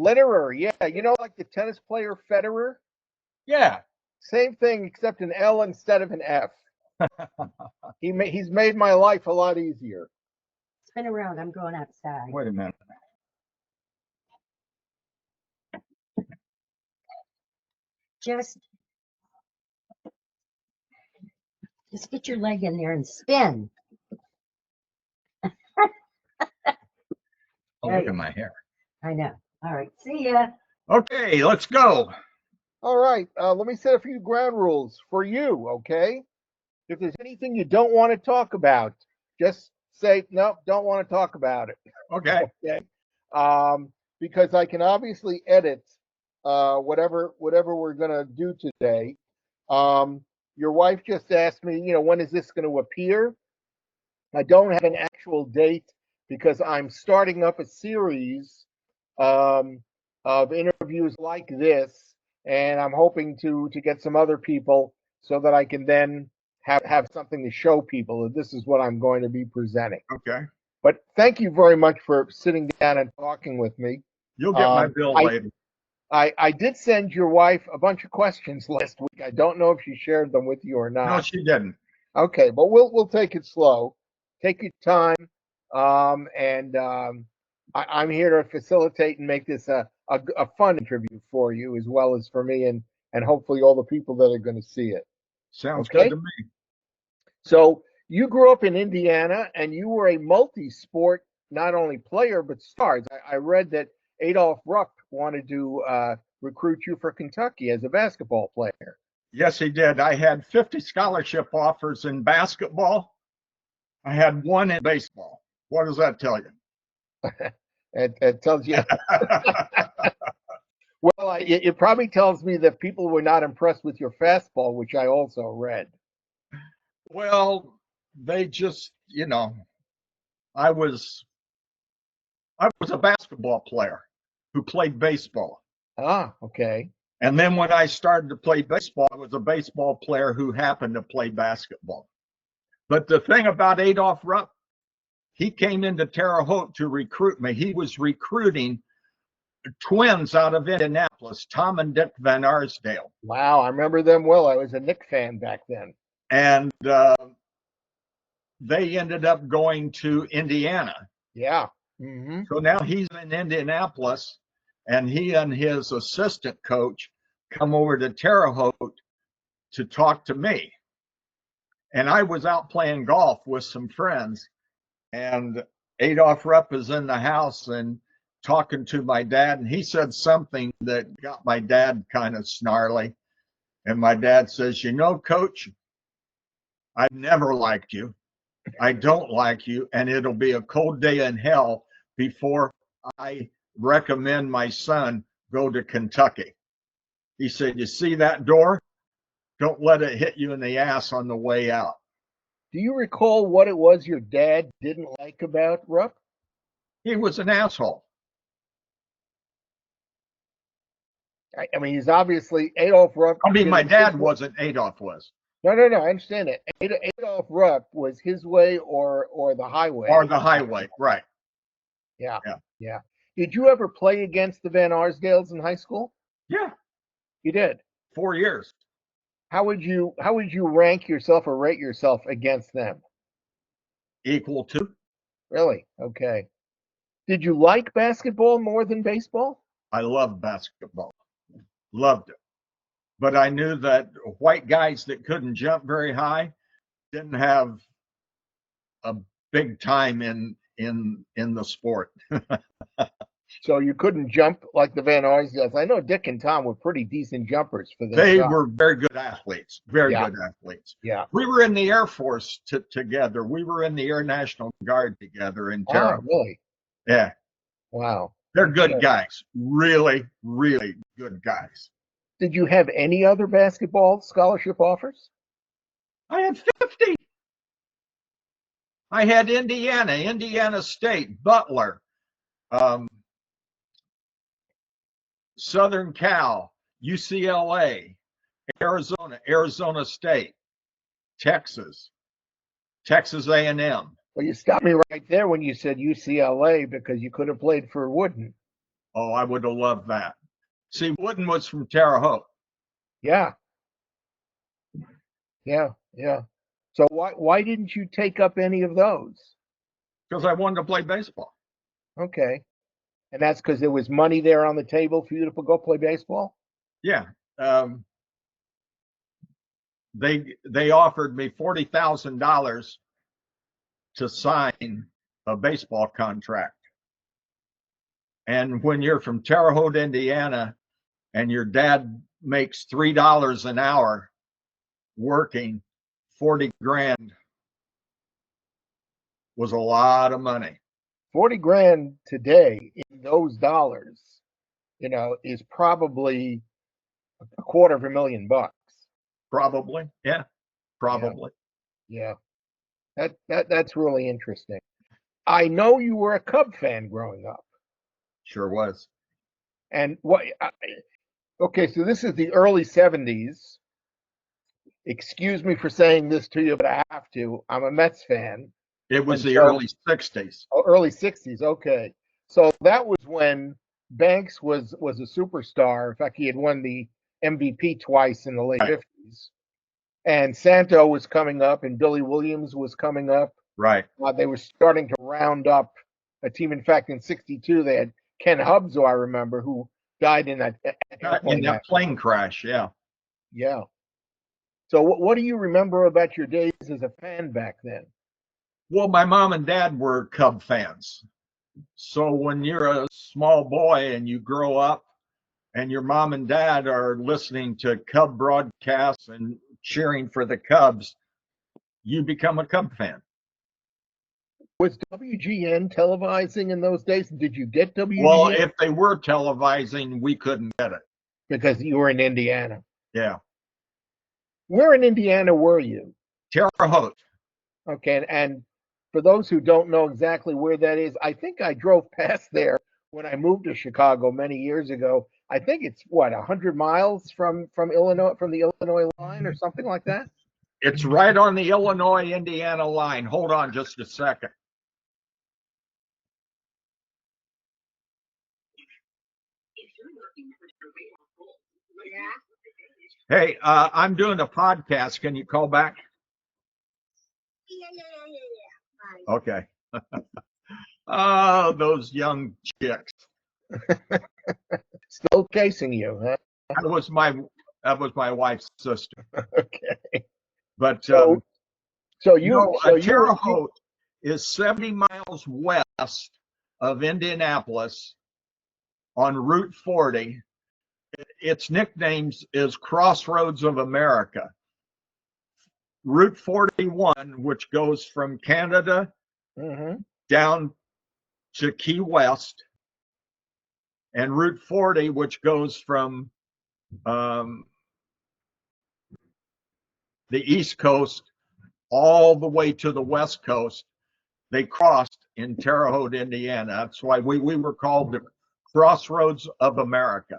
Lederer, yeah. You know, like the tennis player Federer? Yeah. Same thing, except an L instead of an F. He's made my life a lot easier. Spin around. I'm going outside. Wait a minute. Just get your leg in there and spin. Oh, look at my hair. I know. All right. See ya. Okay, let's go. All right. Let me set a few ground rules for you, okay? If there's anything you don't want to talk about, just say, no, don't want to talk about it. Okay. Okay. Because I can obviously edit whatever we're going to do today. Your wife just asked me, when is this going to appear? I don't have an actual date because I'm starting up a series of interviews like this, and I'm hoping to get some other people so that I can then have something to show people that this is what I'm going to be presenting. Okay. But thank you very much for sitting down and talking with me. You'll get my bill later. I did send your wife a bunch of questions last week. I don't know if she shared them with you or not. No, she didn't. Okay, but we'll take it slow. Take your time, I'm here to facilitate and make this a fun interview for you as well as for me and hopefully all the people that are going to see it. Sounds Okay? good to me. So you grew up in Indiana and you were a multi-sport, not only player, but stars. I read that Adolph Rupp wanted to recruit you for Kentucky as a basketball player. Yes, he did. I had 50 scholarship offers in basketball. I had one in baseball. What does that tell you? It tells you. Well, it probably tells me that people were not impressed with your fastball, which I also read. Well, they just, I was a basketball player who played baseball. Ah, okay. And then when I started to play baseball, I was a baseball player who happened to play basketball. But the thing about Adolph Rupp, he came into Terre Haute to recruit me. He was recruiting twins out of Indianapolis, Tom and Dick Van Arsdale. Wow, I remember them well. I was a Knick fan back then. And they ended up going to Indiana. Yeah. Mm-hmm. So now he's in Indianapolis, and he and his assistant coach come over to Terre Haute to talk to me. And I was out playing golf with some friends, and Adolph Rupp is in the house and talking to my dad, and he said something that got my dad kind of snarly. And my dad says, Coach, I've never liked you. I don't like you, and it'll be a cold day in hell before I recommend my son go to Kentucky. He said, you see that door? Don't let it hit you in the ass on the way out. Do you recall what it was your dad didn't like about Rupp? He was an asshole. I mean, he's obviously Adolph Rupp. I mean, my dad wasn't. Adolph was. No, I understand it. Adolph Rupp was his way or the highway. Or the highway, right. Yeah. Did you ever play against the Van Arsdales in high school? Yeah. You did? 4 years. How would you rank yourself or rate yourself against them? Equal to. Really? Okay. Did you like basketball more than baseball? I loved basketball. Loved it. But I knew that white guys that couldn't jump very high didn't have a big time in the sport. So you couldn't jump like the Van Arsdales. I know Dick and Tom were pretty decent jumpers for this. They were very good athletes. Very good athletes. Yeah. We were in the Air Force together. We were in the Air National Guard together in Terre Haute. Really? Yeah. Wow. They're good guys. Really, really good guys. Did you have any other basketball scholarship offers? I had 50. I had Indiana State, Butler, Southern Cal, UCLA, Arizona State, Texas A&M. Well, you stopped me right there when you said UCLA because you could have played for Wooden. Oh, I would have loved that. See, Wooden was from Terre Haute. Yeah, yeah, yeah. So why didn't you take up any of those? Because I wanted to play baseball. Okay. And that's because there was money there on the table for you to go play baseball? Yeah. They offered me $40,000 to sign a baseball contract. And when you're from Terre Haute, Indiana, and your dad makes $3 an hour working, 40 grand was a lot of money. 40 grand today in those dollars, is probably $250,000. Probably. Yeah. Yeah, Probably. yeah. That's really interesting. I know you were a Cub fan growing up. Sure was. And okay, so this is the early 70s. Excuse me for saying this to you, but I have to. I'm a Mets fan. It was And the so, early 60s. early 60s, okay. So that was when Banks was a superstar. In fact, he had won the MVP twice in the late Right. 50s. And Santo was coming up, and Billy Williams was coming up. Right. They were starting to round up a team. In fact, in '62, they had Ken Hubbs, who I remember, who died in that In that plane crash. Yeah. Yeah. So, what do you remember about your days as a fan back then? Well, my mom and dad were Cub fans. So when you're a small boy and you grow up and your mom and dad are listening to Cub broadcasts and cheering for the Cubs, you become a Cub fan. Was WGN televising in those days? Did you get WGN? Well, if they were televising, we couldn't get it. Because you were in Indiana. Yeah. Where in Indiana were you? Terre Haute. Okay, and for those who don't know exactly where that is, I think I drove past there when I moved to Chicago many years ago. I think it's 100 miles from Illinois, from the Illinois line or something like that. It's right on the Illinois-Indiana line. Hold on just a second. Hey, I'm doing a podcast. Can you call back? Okay. Oh, those young chicks. Still chasing you, huh? That was my wife's sister. Okay. But So Terre Haute is 70 miles west of Indianapolis on Route 40. Its nicknames is Crossroads of America. Route 41, which goes from Canada down to Key West, and Route 40, which goes from the East Coast all the way to the West Coast. They crossed in Terre Haute, Indiana. That's why we were called the Crossroads of America.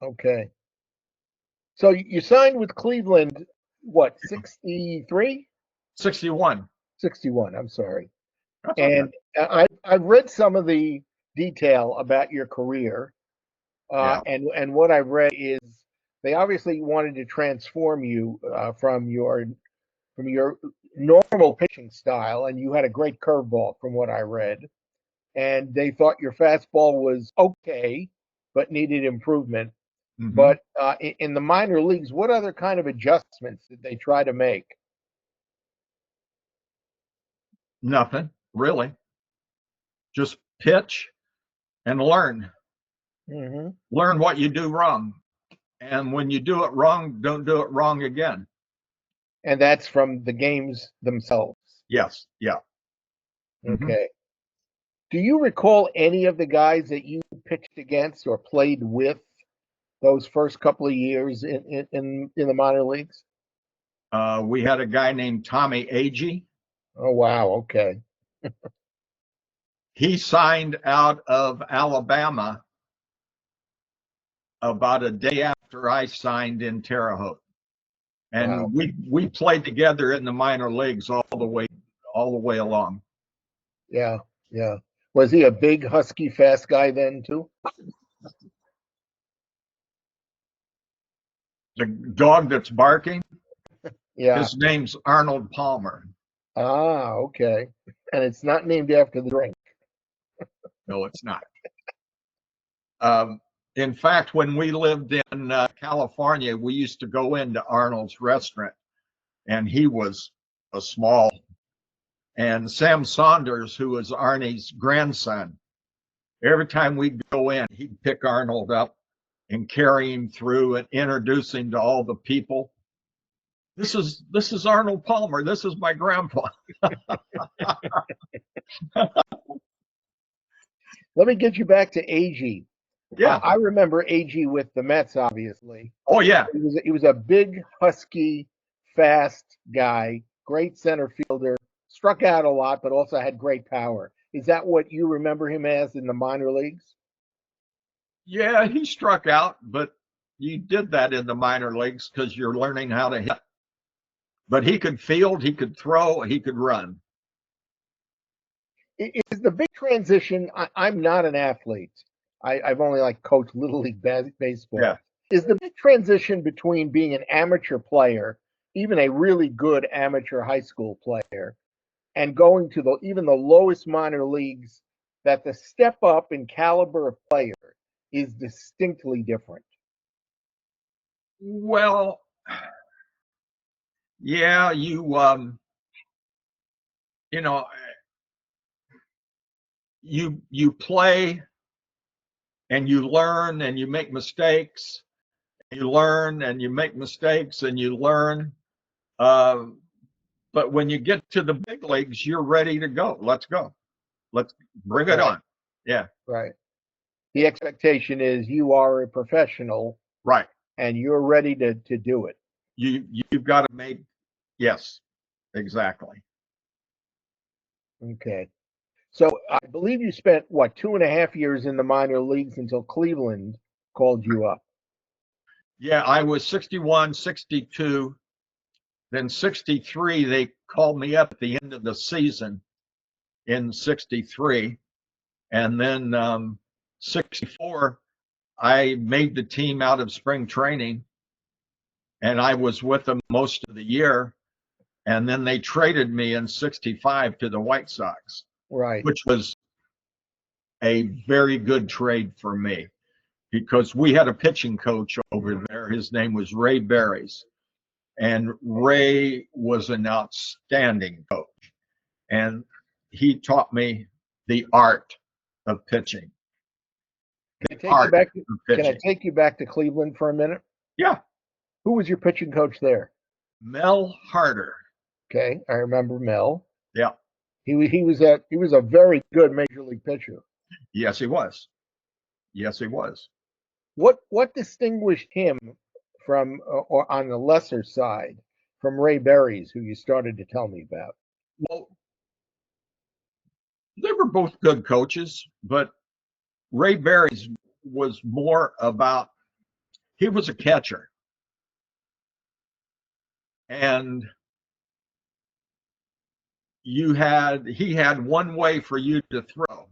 Okay. So you signed with Cleveland, what, 63? 61. 61, I'm sorry. That's And okay. I've read some of the detail about your career. Yeah. And what I've read is they obviously wanted to transform you from your normal pitching style, and you had a great curveball from what I read. And they thought your fastball was okay, but needed improvement. Mhm. But in the minor leagues, what other kind of adjustments did they try to make? Nothing, really. Just pitch and learn. Learn what you do wrong. And when you do it wrong, don't do it wrong again. And that's from the games themselves. Yes. Yeah. Okay. Do you recall any of the guys that you pitched against or played with those first couple of years in the minor leagues? We had a guy named Tommy Agee. Oh, wow. Okay. He signed out of Alabama about a day after I signed in Terre Haute. And Wow. we played together in the minor leagues all the way along. Yeah. Yeah. Was he a big, husky, fast guy then too? The dog that's barking, Yeah. his name's Arnold Palmer. Ah, okay. And it's not named after the drink. No, it's not. In fact, when we lived in California, we used to go into Arnold's restaurant, and he was a small. And Sam Saunders, who was Arnie's grandson, every time we'd go in, he'd pick Arnold up and carry him through and introduce him to all the people. This is Arnold Palmer. This is my grandpa. Let me get you back to AG. Yeah. I remember AG with the Mets, obviously. Oh yeah. He was a big, husky, fast guy, great center fielder, struck out a lot, but also had great power. Is that what you remember him as in the minor leagues? Yeah, he struck out, but you did that in the minor leagues because you're learning how to hit. But he could field, he could throw, he could run. Is the big transition? I'm not an athlete. I've only like coached little league baseball. Yeah. Is the big transition between being an amateur player, even a really good amateur high school player, and going to even the lowest minor leagues, that the step up in caliber of player is distinctly different? Well, yeah, you know, you play and you learn and you make mistakes. You learn and you make mistakes and you learn. But when you get to the big leagues, you're ready to go. Let's go. Let's bring it on. Yeah. Right. The expectation is you are a professional, Right. and you're ready to do it. You've got to make. Yes, exactly. Okay. So I believe you spent what 2.5 years in the minor leagues until Cleveland called you up. Yeah, I was 61, 62. Then 63, they called me up at the end of the season in 63. And then 64, I made the team out of spring training, and I was with them most of the year. And then they traded me in 65 to the White Sox, Right. which was a very good trade for me because we had a pitching coach over there. His name was Ray Berries. And Ray was an outstanding coach. And he taught me the art of pitching. Can I take you back to Cleveland for a minute? Yeah. Who was your pitching coach there? Mel Harder. Okay, I remember Mel. Yeah. He was a very good major league pitcher. Yes, he was. Yes, he was. What distinguished him from, or on the lesser side, from Ray Berries, who you started to tell me about? Well, they were both good coaches, but Ray Berries was more about, he was a catcher. And he had one way for you to throw.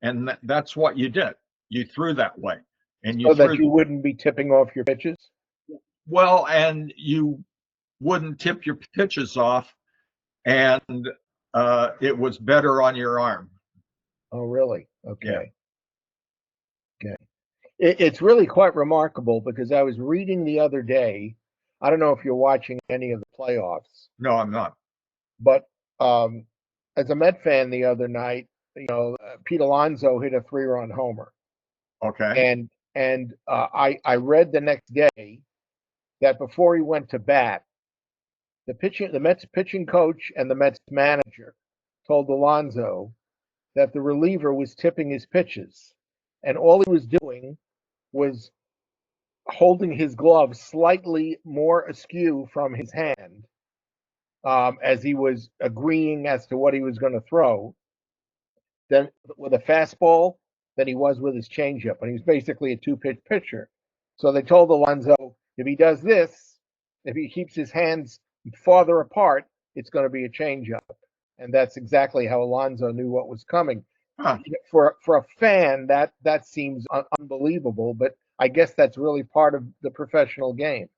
And that's what you did. You threw that way. And you So threw that you wouldn't be tipping off your pitches? well, and you wouldn't tip your pitches off, and it was better on your arm. Oh, really? Okay. Yeah. Okay. It's really quite remarkable because I was reading the other day. I don't know if you're watching any of the playoffs, No, I'm not. but as a Met fan the other night, Pete Alonso hit a 3-run homer, Okay. and I read the next day that before he went to bat, the Mets pitching coach and the Mets manager told Alonso that the reliever was tipping his pitches, and all he was doing was holding his glove slightly more askew from his hand, as he was agreeing as to what he was going to throw, than with a fastball than he was with his changeup. And he was basically a two-pitch pitcher. So they told Alonso, if he does this, if he keeps his hands farther apart, it's going to be a changeup. And that's exactly how Alonso knew what was coming. Huh. For a fan, that seems unbelievable. But I guess that's really part of the professional game.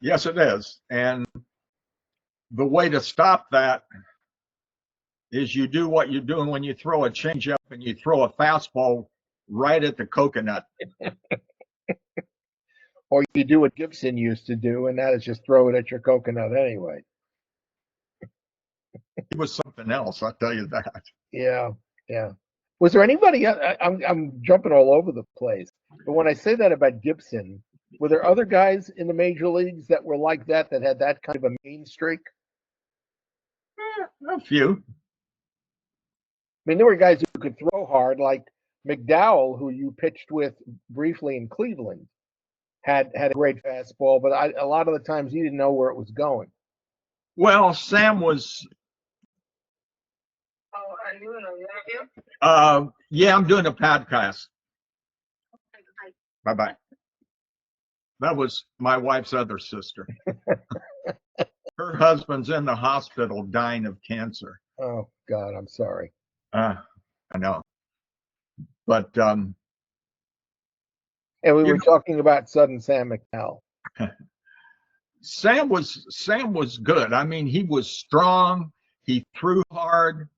Yes, it is. And the way to stop that is you do what you're doing when you throw a changeup and you throw a fastball right at the coconut. Or you do what Gibson used to do, and that is just throw it at your coconut anyway. It was something else, I'll tell you that. Yeah, yeah. Was there anybody? I'm jumping all over the place, but when I say that about Gibson, were there other guys in the major leagues that were like that had that kind of a mean streak? A few. I mean, there were guys who could throw hard, like McDowell, who you pitched with briefly in Cleveland, had a great fastball, but a lot of the times you didn't know where it was going. Well, Sam was. Oh, are you in an interview? Yeah, I'm doing a podcast. Bye bye. That was my wife's other sister. Her husband's in the hospital dying of cancer. Oh God, I'm sorry. I know. But And we were talking about sudden Sam McDowell. Sam was good. I mean, he was strong. He threw hard,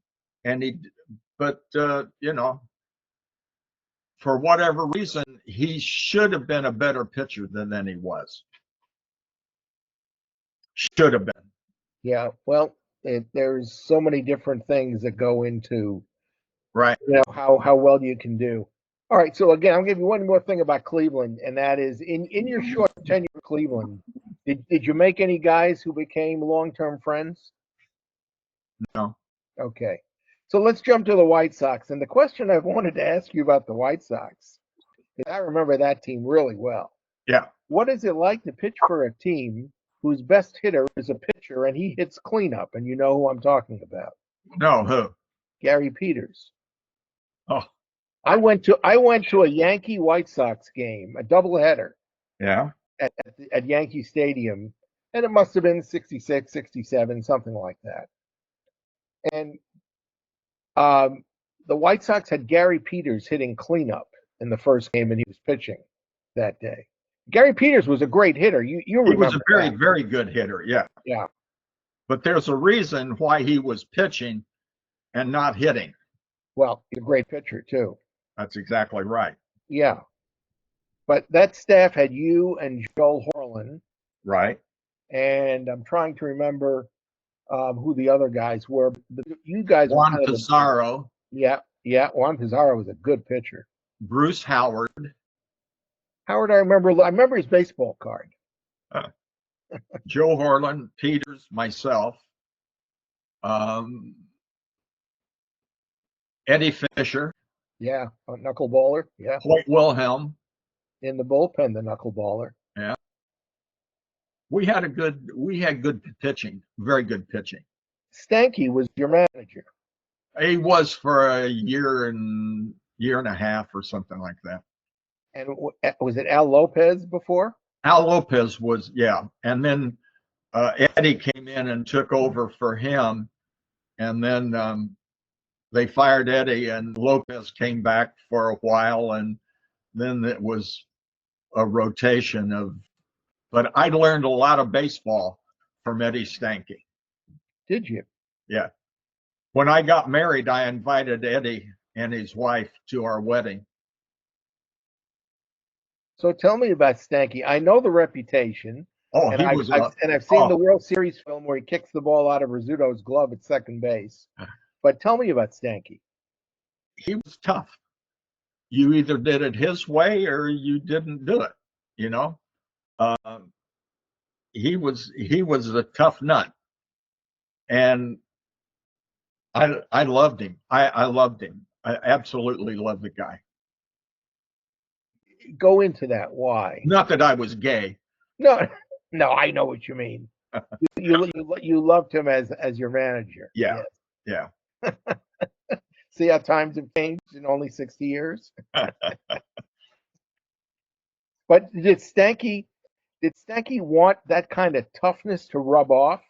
and but you know, for whatever reason, he should have been a better pitcher than he was. Should have been. Yeah, well, there's so many different things that go into Right. how well you can do. All right, so again, I'll give you one more thing about Cleveland, and that is in your short tenure in Cleveland, did you make any guys who became long-term friends? No. Okay, so let's jump to the White Sox. And the question I've wanted to ask you about the White Sox, because I remember that team really well. Yeah. What is it like to pitch for a team whose best hitter is a pitcher and he hits cleanup? And you know who I'm talking about. No. Who? Gary Peters. Oh. I went to a Yankee White Sox game, a doubleheader Yeah. at Yankee Stadium, and it must have been 66, 67, something like that. And the White Sox had Gary Peters hitting cleanup in the first game, and he was pitching that day. Gary Peters was a great hitter. You remember He was a very, that. very good hitter. Yeah. Yeah. But there's a reason why he was pitching and not hitting. Well, he's a great pitcher too. That's exactly right. Yeah. But that staff had you and Joel Horlin, Right. and I'm trying to remember who the other guys were. You guys were Juan kind of Pizarro, yeah. Juan Pizarro was a good pitcher. Bruce Howard. Howard, I remember his baseball card. Joe Horlin, Peters, myself, Eddie Fisher, Yeah, a knuckleballer. Yeah, Hoyt Wilhelm. in the bullpen, the knuckleballer. Yeah. We had good pitching, very good pitching. Stanky was your manager. He was for a year and a half or something like that. And was it Al Lopez before? Al Lopez was, yeah. And then Eddie came in and took over for him. And then they fired Eddie, and Lopez came back for a while. And then it was a rotation of, but I learned a lot of baseball from Eddie Stanky. Did you? Yeah. When I got married, I invited Eddie and his wife to our wedding. So tell me about Stanky. I know the reputation. Oh, and I've seen the World Series film where he kicks the ball out of Rizzuto's glove at second base. But tell me about Stanky. He was tough. You either did it his way or you didn't do it. You know, he was a tough nut, and I loved him. I loved him. I absolutely loved the guy. Go into that. Why? Not that I was gay. No, I know what you mean. You loved him as your manager. Yeah, yes. yeah. See how times have changed in only 60 years. But did Stanky want that kind of toughness to rub off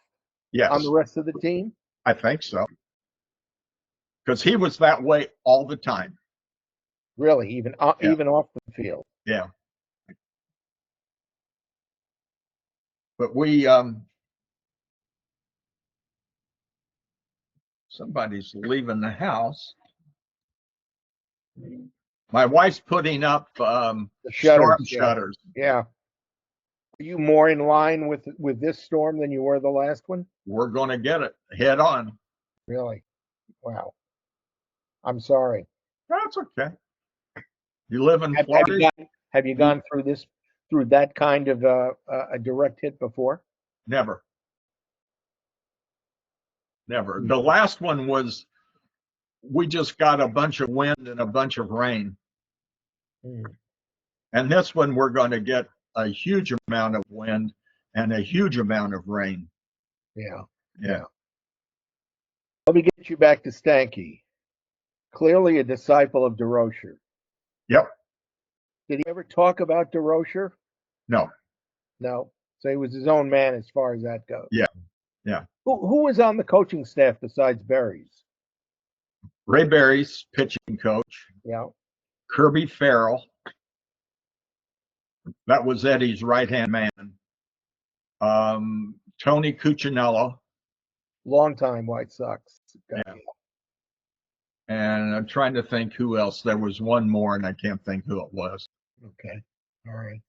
Yes, on the rest of the team? I think so. because he was that way all the time. Really, even even off the field. Yeah. But we somebody's leaving the house. My wife's putting up The storm shutters. shutters. Yeah. Are you more in line with this storm than you were the last one? We're going to get it head on. Really? Wow. I'm sorry. That's okay. You live in Have Florida? you gone through that kind of a direct hit before? Never. Never. The last one was, we just got a bunch of wind and a bunch of rain. And this one, we're going to get a huge amount of wind and a huge amount of rain. Yeah. Yeah. Let me get you back to Stanky. Clearly a disciple of DeRocher. Yep. Did he ever talk about DeRocher? No. No. So he was his own man as far as that goes. Yeah. Yeah. Who was on the coaching staff besides Berry's? Ray Berry's pitching coach. Yeah. Kirby Farrell. That was Eddie's right-hand man. Tony Cuccinello. Longtime White Sox guy. Yeah. And I'm trying to think who else. There was one more, and I can't think who it was. Okay. All right.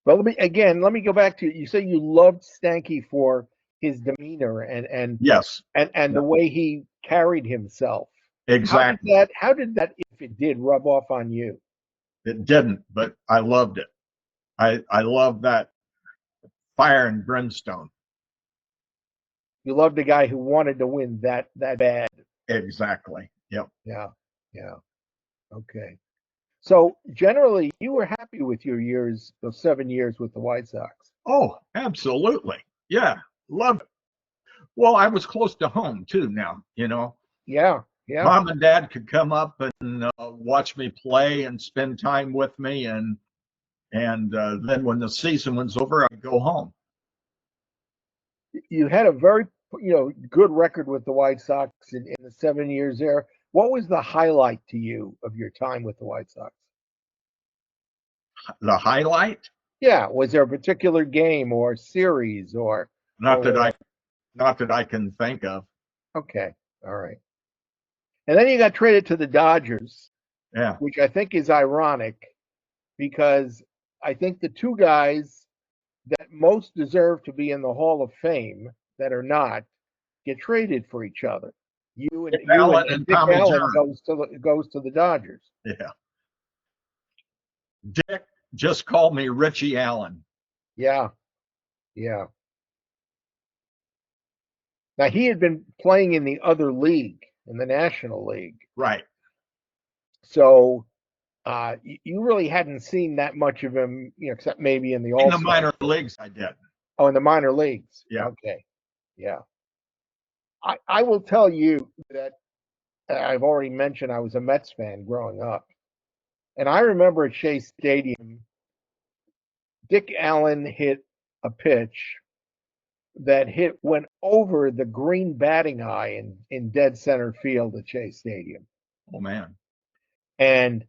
But let me go back to, you say you loved Stanky for his demeanor and Yes. and the way he carried himself. Exactly. How did that, if it did, rub off on you? It didn't, but I loved it. I love that fire and brimstone. You loved a guy who wanted to win that bad. Exactly. Yep. Yeah. Yeah. Okay. So generally, you were happy with your years, those 7 years with the White Sox. Oh, absolutely. Yeah. Love it. Well, I was close to home too now, you know. Yeah. Yeah. Mom and Dad could come up and watch me play and spend time with me, and then when the season was over, I'd go home. You had a very, good record with the White Sox in the 7 years there. What was the highlight to you of your time with the White Sox? The highlight? Yeah. Was there a particular game or series or? Not that I can think of. Okay. All right. And then you got traded to the Dodgers. Yeah. Which I think is ironic because I think the two guys that most deserve to be in the Hall of Fame that are not get traded for each other. Dick Allen goes to the Dodgers. Yeah. Dick just called me Richie Allen. Yeah. Yeah. Now he had been playing in the other league, in the National League. Right. So you really hadn't seen that much of him, except maybe in the All-Star. In the minor leagues, I did. Oh, in the minor leagues. Yeah. Okay. Yeah. I will tell you that I've already mentioned I was a Mets fan growing up. And I remember at Shea Stadium, Dick Allen hit a pitch that went over the green batting eye in dead center field at Shea Stadium. Oh, man. And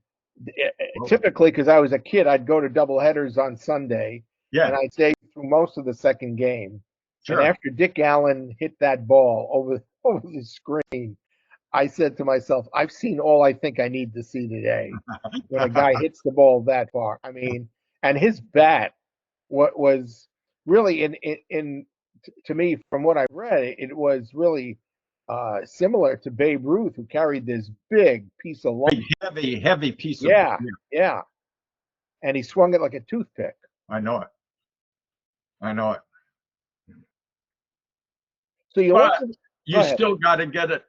typically, because I was a kid, I'd go to doubleheaders on Sunday. Yeah. And I'd stay through most of the second game. Sure. And after Dick Allen hit that ball over the screen, I said to myself, I've seen all I think I need to see today when a guy hits the ball that far. I mean, and his bat, what was really to me, from what I read, it was really similar to Babe Ruth, who carried this big piece of lumber. Heavy piece of yeah. And he swung it like a toothpick. I know it. So you still got to get it.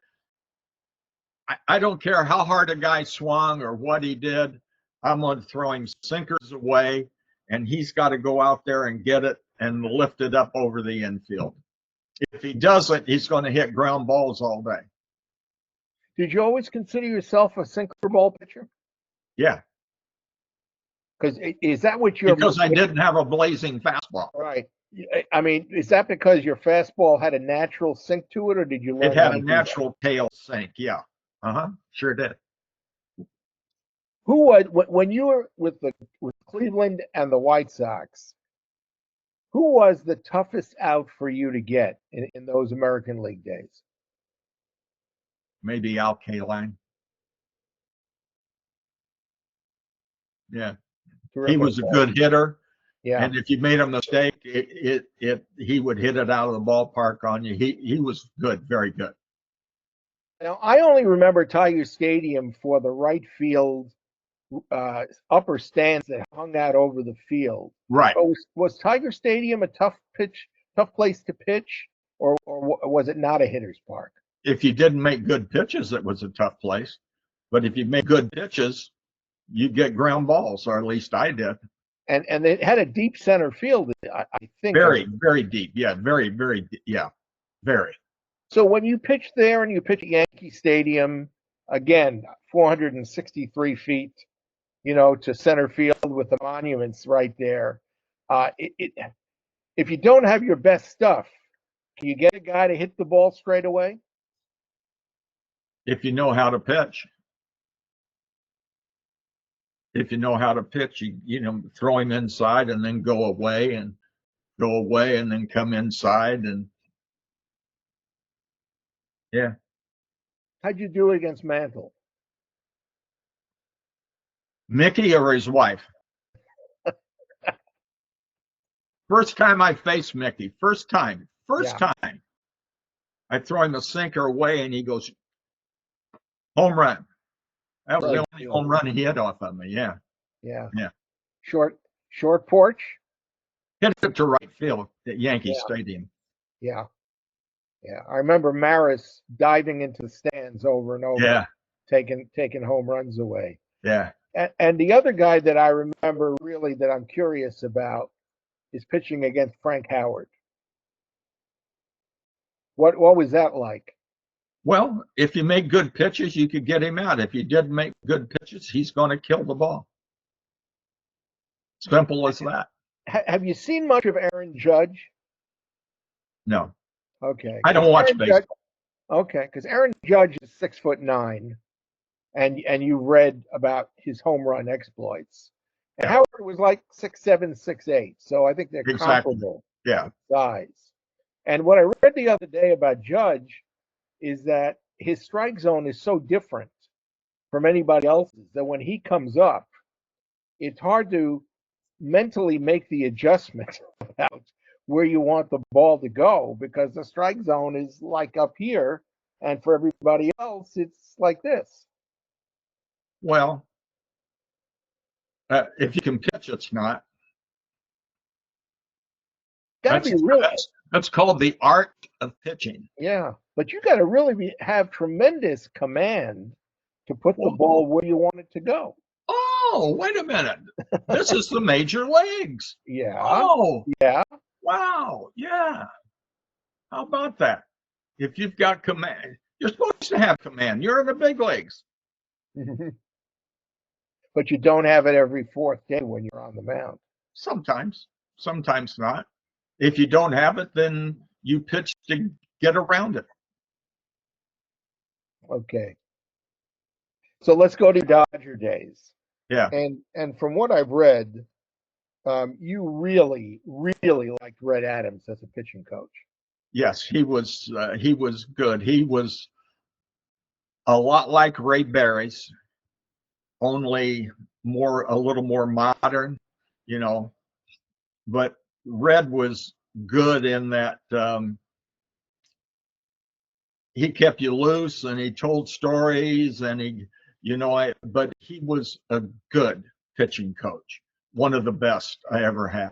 I don't care how hard a guy swung or what he did. I'm going to throw him sinkers away, and he's got to go out there and get it and lift it up over the infield. If he doesn't, he's going to hit ground balls all day. Did you always consider yourself a sinker ball pitcher? Yeah. Because is that what you're? Because I didn't have a blazing fastball. Right. I mean, is that because your fastball had a natural sink to it, or did you learn? It had a natural tail sink. Yeah. Sure did. Who was when you were with Cleveland and the White Sox? Who was the toughest out for you to get in those American League days? Maybe Al Kaline. Yeah, he was a good hitter. Yeah. And if you made a mistake, he would hit it out of the ballpark on you. He was good, very good. Now I only remember Tiger Stadium for the right field upper stands that hung out over the field. Right. So was Tiger Stadium a tough place to pitch, or was it not a hitter's park? If you didn't make good pitches, it was a tough place. But if you made good pitches, you get ground balls, or at least I did. And it had a deep center field, I think. Very, very deep. Yeah, very, very, yeah, very. So when you pitch there and you pitch at Yankee Stadium, again, 463 feet, to center field with the monuments right there. If you don't have your best stuff, can you get a guy to hit the ball straight away? If you know how to pitch. If you know how to pitch, you throw him inside and then go away and then come inside, and yeah. How'd you do it against Mantle? Mickey or his wife? First time I faced Mickey, first time, I throw him a sinker away and he goes, home run. That was the only home run he hit off of me. Yeah. Yeah. Yeah. Short porch. Hit it to right field at Yankee Stadium. Yeah. Yeah. I remember Maris diving into the stands over and over. Yeah. Taking home runs away. Yeah. And the other guy that I remember really that I'm curious about is pitching against Frank Howard. What was that like? Well, if you make good pitches, you could get him out. If you didn't make good pitches, he's going to kill the ball. Simple as that. Have you seen much of Aaron Judge? No. Okay. I don't watch baseball. Okay, because Aaron Judge is 6'9", and you read about his home run exploits. And Howard was like 6'7", 6'8", so I think they're comparable size. And what I read the other day about Judge is that his strike zone is so different from anybody else's that when he comes up, it's hard to mentally make the adjustment about where you want the ball to go, because the strike zone is like up here, and for everybody else, it's like this. Well, if you can pitch, it's not. That's called the art of pitching. Yeah, but you got to really have tremendous command to put the ball where you want it to go. Oh, wait a minute. This is the major leagues. Yeah. Oh. Yeah. Wow. Yeah. How about that? If you've got command, you're supposed to have command. You're in the big leagues. But you don't have it every fourth day when you're on the mound. Sometimes not. If you don't have it, then you pitch to get around it. Okay. So let's go to Dodger days. Yeah. And from what I've read, you really, really liked Red Adams as a pitching coach. Yes, he was good. He was a lot like Ray Barry's, only a little more modern, but Red was good in that he kept you loose and he told stories and but he was a good pitching coach, one of the best I ever had.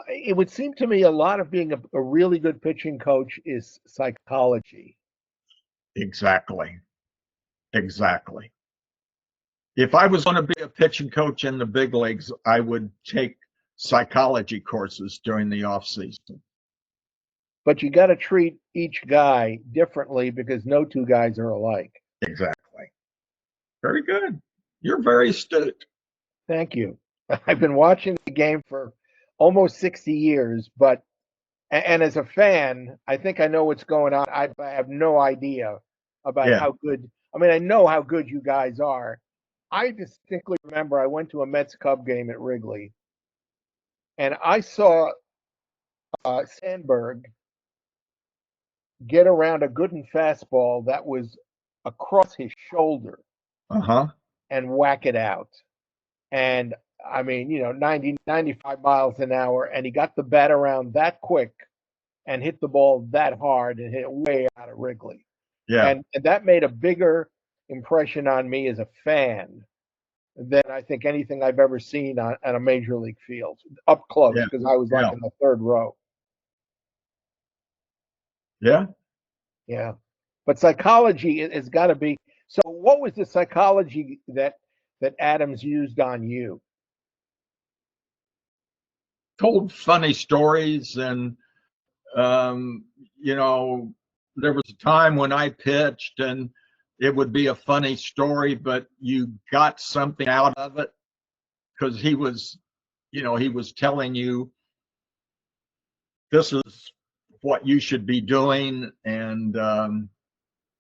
It would seem to me a lot of being a really good pitching coach is psychology. Exactly. If I was going to be a pitching coach in the big leagues, I would take psychology courses during the off season. But you got to treat each guy differently because no two guys are alike. Exactly. Very good. You're very astute. Thank you. I've been watching the game for almost 60 years, but And as a fan, I think I know what's going on. I have no idea about Yeah. how good. I mean, I know how good you guys are. I distinctly remember I went to a Mets Cub game at Wrigley, and I saw Sandberg get around a good and fastball that was across his shoulder Uh-huh. and whack it out. And I mean, 90, 95 miles an hour, and he got the bat around that quick and hit the ball that hard and hit it way out of Wrigley. Yeah. And that made a bigger impression on me as a fan than I think anything I've ever seen on a major league field up close, Yeah. because I was like Yeah. in the third row. Yeah. Yeah. But psychology has got to be. So what was the psychology that Adams used on you? Told funny stories, and you know, there was a time when I pitched and it would be a funny story, but you got something out of it because he was telling you this is what you should be doing. And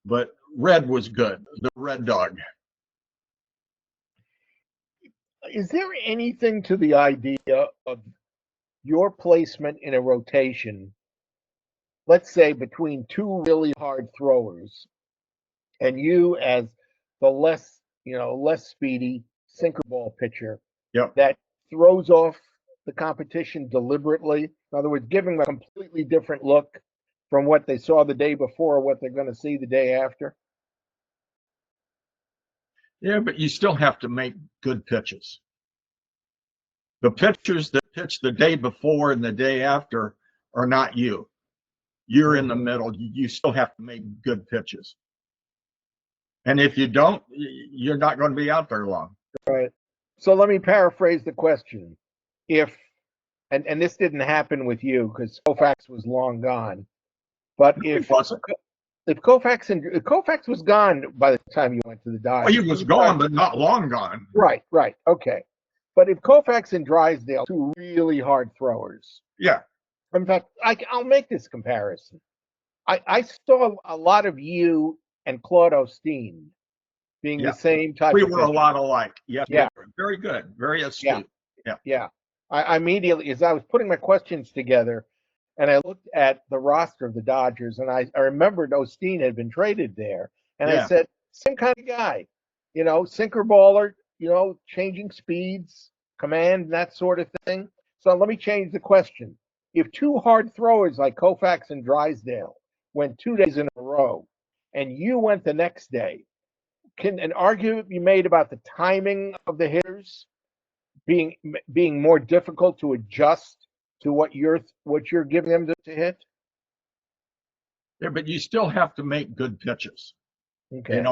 but Red was good, the Red Dog. Is there anything to the idea of your placement in a rotation, let's say between two really hard throwers, and you as the less speedy sinker ball pitcher Yep. that throws off the competition deliberately? In other words, giving them a completely different look from what they saw the day before or what they're going to see the day after? Yeah, but you still have to make good pitches. The pitchers that pitch the day before and the day after are not you. You're in the middle. You still have to make good pitches. And if you don't, you're not going to be out there long. Right. So let me paraphrase the question. If and this didn't happen with you because Koufax was long gone, but It wasn't. if Koufax was gone by the time you went to the Well, he Dodgers. was gone, but not long gone. Right, okay. But if Koufax and Drysdale, two really hard throwers, Yeah. in fact, I'll make this comparison. I saw a lot of you and Claude Osteen being Yeah. the same type We of were a pitcher. lot alike. Yes. Yeah. We were. Very good. Very astute. Yeah. I immediately, as I was putting my questions together, and I looked at the roster of the Dodgers, and I remembered Osteen had been traded there, and I Yeah. said, same kind of guy, sinker baller, changing speeds, command, that sort of thing. So let me change the question. If two hard throwers like Koufax and Drysdale went 2 days in a row, and you went the next day, can an argument be made about the timing of the hitters being more difficult to adjust to what you're giving them to hit? Yeah, but you still have to make good pitches. Okay.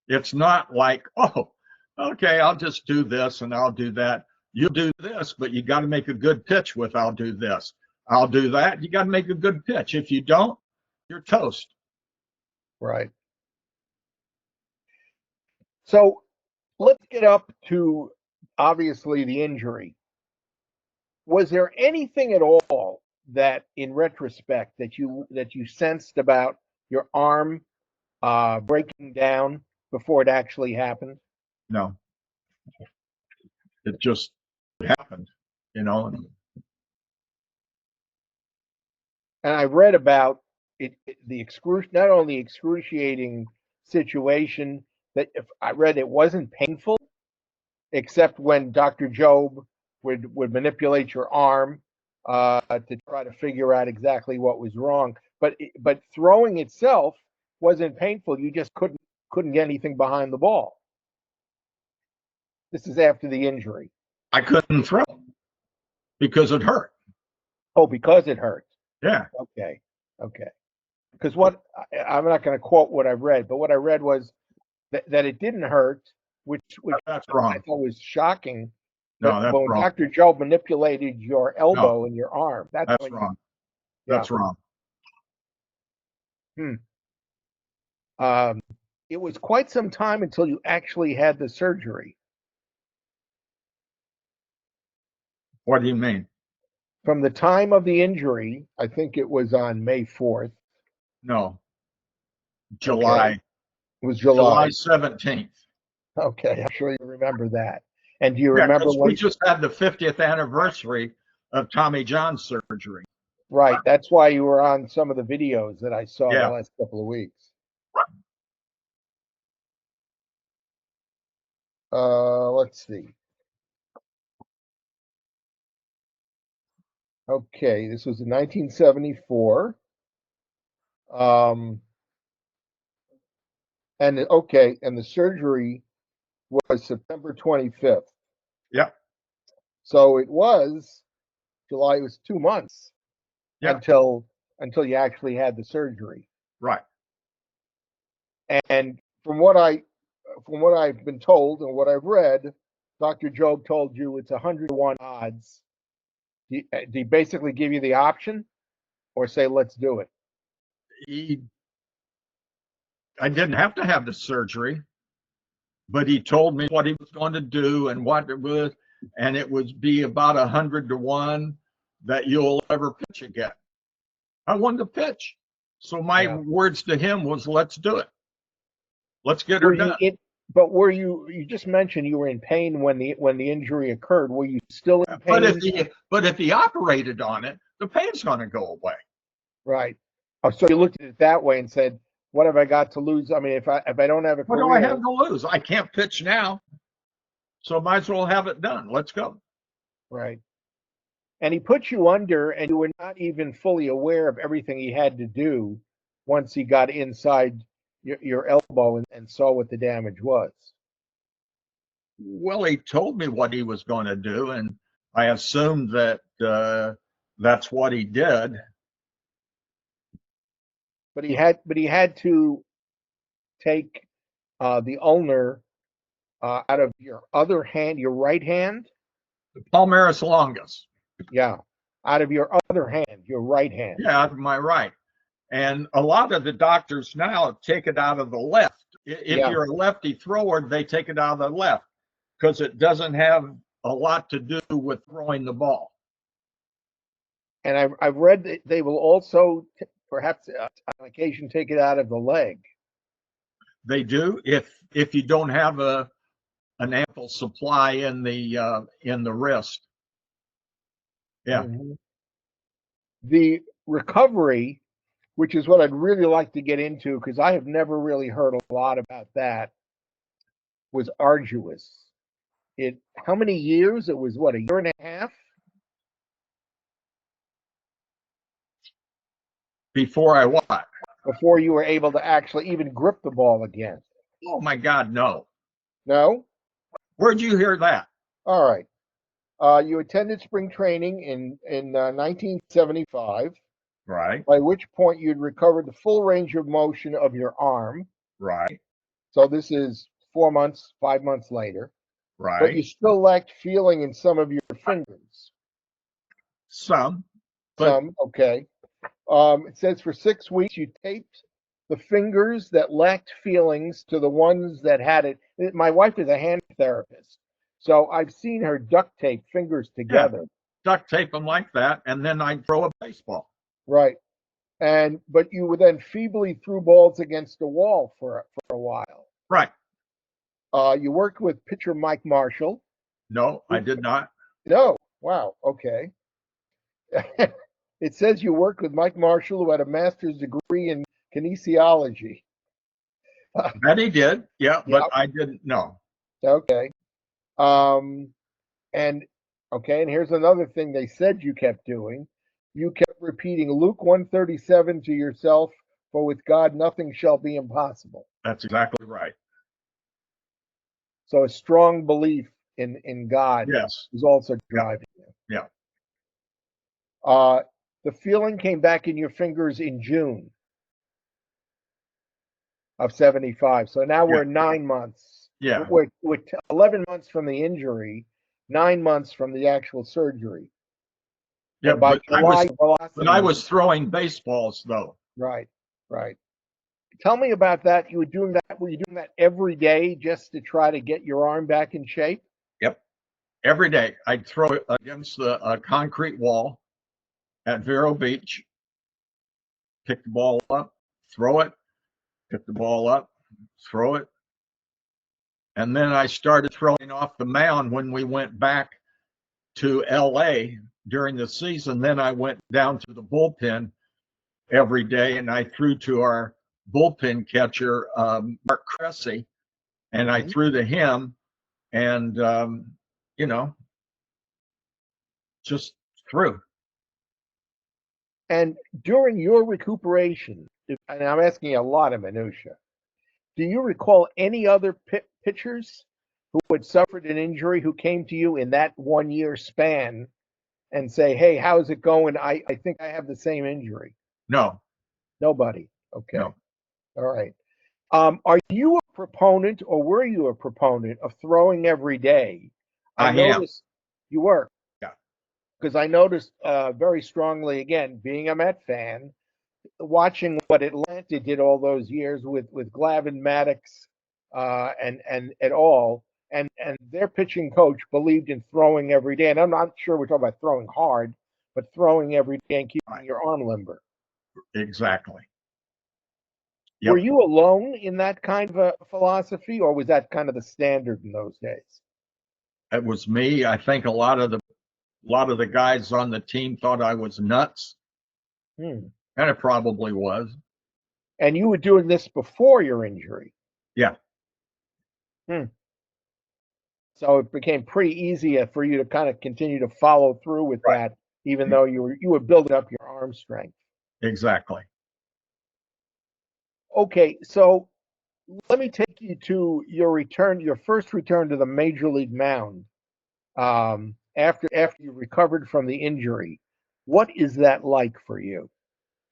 It's not like, oh, okay, I'll just do this and I'll do that. You'll do this, but you got to make a good pitch with I'll do this. I'll do that. You got to make a good pitch. If you don't, you're toast. Right. So let's get up to obviously the injury. Was there anything at all that, in retrospect, that you sensed about your arm breaking down before it actually happened? No, it just happened. And I read about not only excruciating situation, that if I read it wasn't painful, except when Dr. Job would manipulate your arm to try to figure out exactly what was wrong. But throwing itself wasn't painful. You just couldn't get anything behind the ball. This is after the injury. I couldn't throw because it hurt. Oh, because it hurt. Yeah. Okay. Because I'm not going to quote what I read, but what I read was that it didn't hurt, which That's I wrong. thought was shocking. No, that's But when wrong. Dr. Joe manipulated your elbow and your arm, that's wrong. Yeah. That's wrong. It was quite some time until you actually had the surgery. What do you mean? From the time of the injury, I think it was on May 4th. No, Okay. July, It was July July. 17th. Okay, I'm sure you remember that. And do you Yeah, remember because we when? just had the 50th anniversary of Tommy John surgery. Right, that's why you were on some of the videos that I saw the Yeah. last couple of weeks. Let's see. Okay, this was in 1974. Um, and okay, and the surgery was September 25th. Yeah. So it was July. It was 2 months Yeah. until you actually had the surgery. Right. And from what I've been told and what I've read, Dr. Job told you it's 100-to-1 odds. Do he basically give you the option, or say let's do it? I didn't have to have the surgery, but he told me what he was going to do and what it was, and it would be about 100-to-1 that you'll ever pitch again. I wanted to pitch, so my words to him was, "Let's do it. Let's get her done." But were you? You just mentioned you were in pain when the injury occurred. Were you still in But pain? if he operated on it, the pain's going to go away. Right. Oh, so you looked at it that way and said, "What have I got to lose? I mean, if I don't have a What career, do I have to lose? I can't pitch now, so might as well have it done. Let's go." Right. And he put you under, and you were not even fully aware of everything he had to do once he got inside your elbow and saw what the damage was. Well, he told me what he was going to do, and I assumed that that's what he did. But he had to take the ulnar out of your other hand, your right hand. The palmaris longus. Yeah, out of your other hand, your right hand. Yeah, out of my right. And a lot of the doctors now take it out of the left. If you're a lefty thrower, they take it out of the left because it doesn't have a lot to do with throwing the ball. And I've read that they will also perhaps on occasion take it out of the leg. They do if you don't have an ample supply in the wrist. Yeah. Mm-hmm. The recovery, which is what I'd really like to get into because I have never really heard a lot about that, was arduous. How many years? It was what, a year and a half? Before I what? Before you were able to actually even grip the ball again. Oh my God, no. No? Where'd you hear that? All right. You attended spring training in 1975. Right. By which point you'd recovered the full range of motion of your arm. Right. So this is 4 months, 5 months later. Right. But you still lacked feeling in some of your fingers. Some. Some, okay. It says for 6 weeks you taped the fingers that lacked feelings to the ones that had it. My wife is a hand therapist, so I've seen her duct tape fingers together. Yeah, duct tape them like that, and then I'd throw a baseball. Right. But you would then feebly threw balls against the wall for a while. Right. You worked with pitcher Mike Marshall. No, I did not. No. Wow. Okay. It says you worked with Mike Marshall, who had a master's degree in kinesiology. That he did. Yeah, but I didn't know. Okay. And here's another thing they said you kept doing. You kept repeating Luke 137 to yourself, for with God nothing shall be impossible. That's exactly right. So a strong belief in God is also driving you. Yeah. The feeling came back in your fingers in June of 75. So now we're 9 months. Yeah. We're 11 months from the injury, 9 months from the actual surgery. Yeah, and by July, I was throwing baseballs though. Right. Tell me about that. Were you doing that every day just to try to get your arm back in shape? Yep. Every day I'd throw it against the concrete wall at Vero Beach, pick the ball up, throw it, pick the ball up, throw it. And then I started throwing off the mound when we went back to LA during the season. Then I went down to the bullpen every day and I threw to our bullpen catcher, Mark Cressy, and I threw to him and, you know, just threw. And during your recuperation, and I'm asking you a lot of minutia, do you recall any other pitchers who had suffered an injury who came to you in that 1 year span and say, "Hey, how's it going? I think I have the same injury." No, Nobody. Okay. no, All right. Are you a proponent, or were you a proponent of throwing every day? I I am. noticed you were. Yeah. Because I noticed very strongly, again, being a Met fan, watching what Atlanta did all those years with Glavin, Maddox, and et al. And their pitching coach believed in throwing every day. And I'm not sure we're talking about throwing hard, but throwing every day and keeping Right. your arm limber. Exactly. Were Yep. you alone in that kind of a philosophy, or was that kind of the standard in those days? It was me. I think a lot of the guys on the team thought I was nuts, Hmm. and it probably was. And you were doing this before your injury. Yeah. Hmm. So it became pretty easy for you to kind of continue to follow through with Right. that, even though you were building up your arm strength. Exactly. Okay, so let me take you to your first return to the major league mound, after you recovered from the injury. What is that like for you?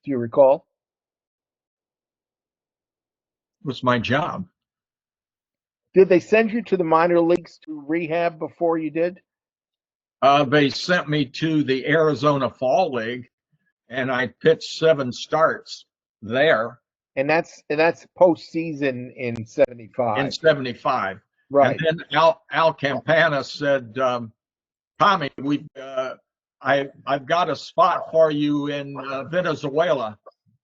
Do you recall? It was my job. Did they send you to the minor leagues to rehab before you did? They sent me to the Arizona Fall League, and I pitched 7 starts there And that's postseason in in '75, '75. And right? then Al Campana said, "Tommy, I've got a spot for you in Venezuela.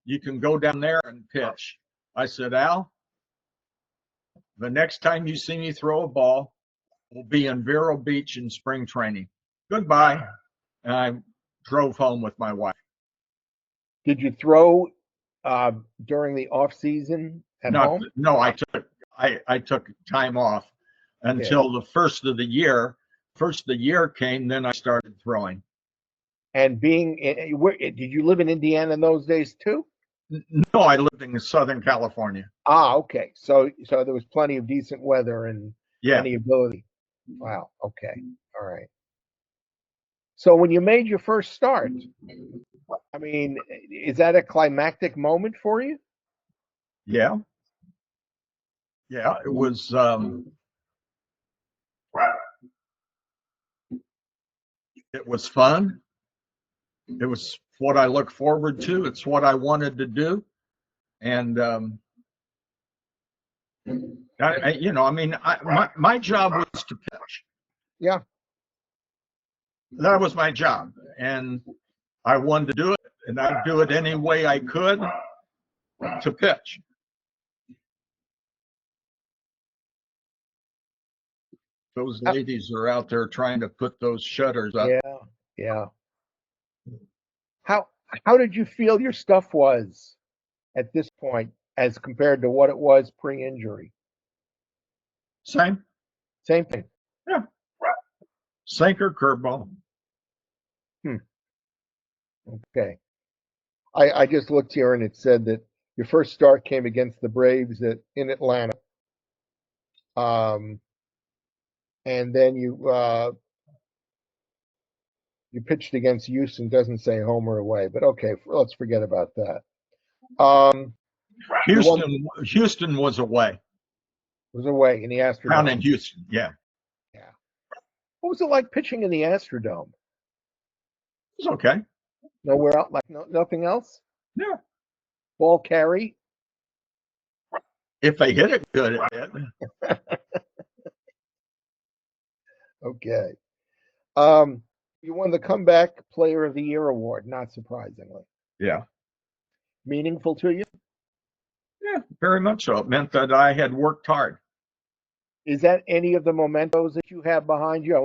You can go down there and pitch." I said, "Al, the next time you see me throw a ball, we'll be in Vero Beach in spring training. Goodbye." And I drove home with my wife. Did you throw during the off season at Not home? no, I took time off Okay. until the first of the year. First of the year came, then I started throwing. And did you live in Indiana in those days too? No, I lived in Southern California. Ah, okay. So there was plenty of decent weather and Yeah. the ability. Wow. Okay. All right. So when you made your first start, I mean, is that a climactic moment for you? Yeah. Yeah. It was fun. It was what I look forward to. It's what I wanted to do. And my job was to pitch. Yeah. That was my job, and I wanted to do it, and I'd do it any way I could to pitch. Those Uh, ladies are out there trying to put those shutters up. Yeah. Yeah. How how did you feel your stuff was at this point as compared to what it was pre-injury? Same. Same thing. Yeah. Sinker, curveball. Hmm. Okay. I just looked here and it said that your first start came against the Braves in Atlanta. And then you pitched against Houston. Doesn't say home or away, but okay, let's forget about that. You won Houston was away. was away in the Down in Astrodome. Houston. Yeah. Yeah. What was it like pitching in the Astrodome? It's okay. Nowhere else, like nothing else. Yeah. Ball carry. If they hit it good, it did. Okay. Um, You won the Comeback Player of the Year award, not surprisingly. Yeah. Meaningful to you? Yeah, very much so. It meant that I had worked hard. Is that any of the mementos that you have behind you?